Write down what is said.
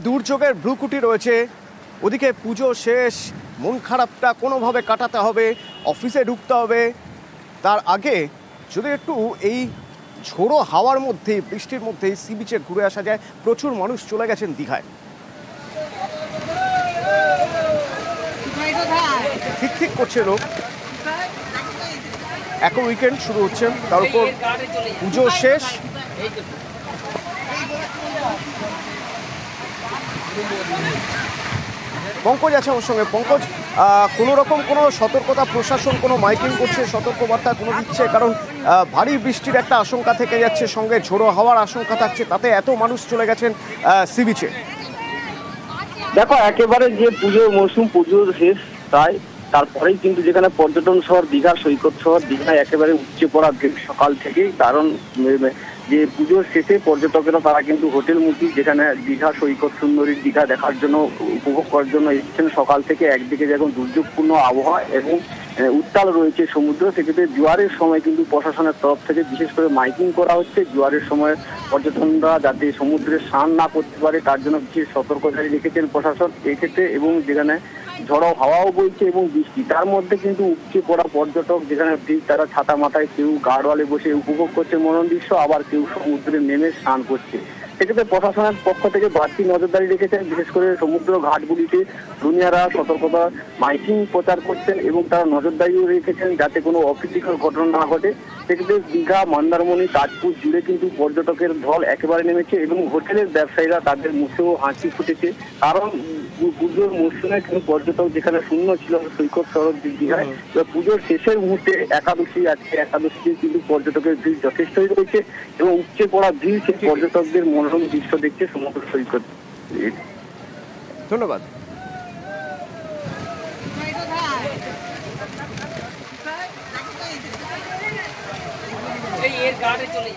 দুর্যোগের ভ্রুকুটি রয়েছে, ওদিকে পুজো শেষ, মন খারাপটা কোনোভাবে কাটাতে হবে, অফিসে ঢুকতে হবে। তার আগে যদি একটু এই ঝোড়ো হাওয়ার মধ্যে, বৃষ্টির মধ্যে সি বিচে ঘুরে আসা যায়। প্রচুর মানুষ চলে গেছেন দীঘায়। ঠিক ঠিক করছে লোক, এখন উইকেন্ড শুরু হচ্ছে, তার উপর পুজো শেষ। পঙ্কজ আছে আমার সঙ্গে। পঙ্কজ, কোনো রকম কোনো সতর্কতা, প্রশাসন কোনো মাইকিং করছে, সতর্কবার্তা কোনো দিচ্ছে? কারণ ভারী বৃষ্টির একটা আশঙ্কা থেকে যাচ্ছে, সঙ্গে ঝোড়ো হাওয়ার আশঙ্কা থাকছে, তাতে এত মানুষ চলে গেছেন সি বিচে। দেখো, একেবারে যে পুজোর মৌসুম, পুজোর শেষ, তাই তারপরেই কিন্তু যেখানে পর্যটন শহর দীঘা, সৈকত শহর দীঘায় একেবারে উপচে পড়া সকাল থেকেই। কারণ যে পুজোর শেষে পর্যটকেরা তারা কিন্তু হোটেলমুখী, যেখানে দীঘা সৈকত সুন্দরী দীঘা দেখার জন্য, উপভোগ করার জন্য এসেছেন সকাল থেকে। একদিকে যখন দুর্যোগপূর্ণ আবহাওয়া এবং উত্তাল রয়েছে সমুদ্র, সেক্ষেত্রে জোয়ারের সময় কিন্তু প্রশাসনের তরফ থেকে বিশেষ করে মাইকিং করা হচ্ছে। জোয়ারের সময় পর্যটনরা যাতে সমুদ্রে স্নান না করতে পারে তার জন্য বিশেষ সতর্কতা রেখেছেন প্রশাসন এক্ষেত্রে। এবং যেখানে ঝড়ো হাওয়াও বইছে এবং বৃষ্টি, তার মধ্যে কিন্তু উপচে পড়া পর্যটক, যেখানে তারা ছাতা মাথায়, কেউ গার্ডওয়ালে বসে উপভোগ করছে মনোরম দৃশ্য, আবার কেউ সমুদ্রে নেমে স্নান করছে। সেক্ষেত্রে প্রশাসনের পক্ষ থেকে বাড়তি নজরদারি রেখেছেন। বিশেষ করে সমুদ্র ঘাটগুলিতে দুনিয়ারা সতর্কতা মাইকিং প্রচার করছেন এবং তারা নজরদারিও রেখেছেন যাতে কোনো অপ্রীতিকর ঘটনা না ঘটে। সেক্ষেত্রে দীঘা, মন্দারমণি, তাজপুর জুড়ে কিন্তু পর্যটকের ঢল একেবারে নেমেছে এবং হোটেলের ব্যবসায়ীরা তাদের মুখেও হাসি ফুটেছে। কারণ পুজোর মৌসুমে কিন্তু পর্যটক যেখানে শূন্য ছিল সৈকত শহর দীঘায়, পুজোর শেষের মুহূর্তে একাদশী, আজকে একাদশীতে কিন্তু পর্যটকের ভিড় যথেষ্টই রয়েছে এবং উপচে পড়া ভিড় সেই পর্যটকদের মনোরম দৃশ্য দেখছে সমুদ্র সৈকত। ধন্যবাদ। এর গাড়ি চলে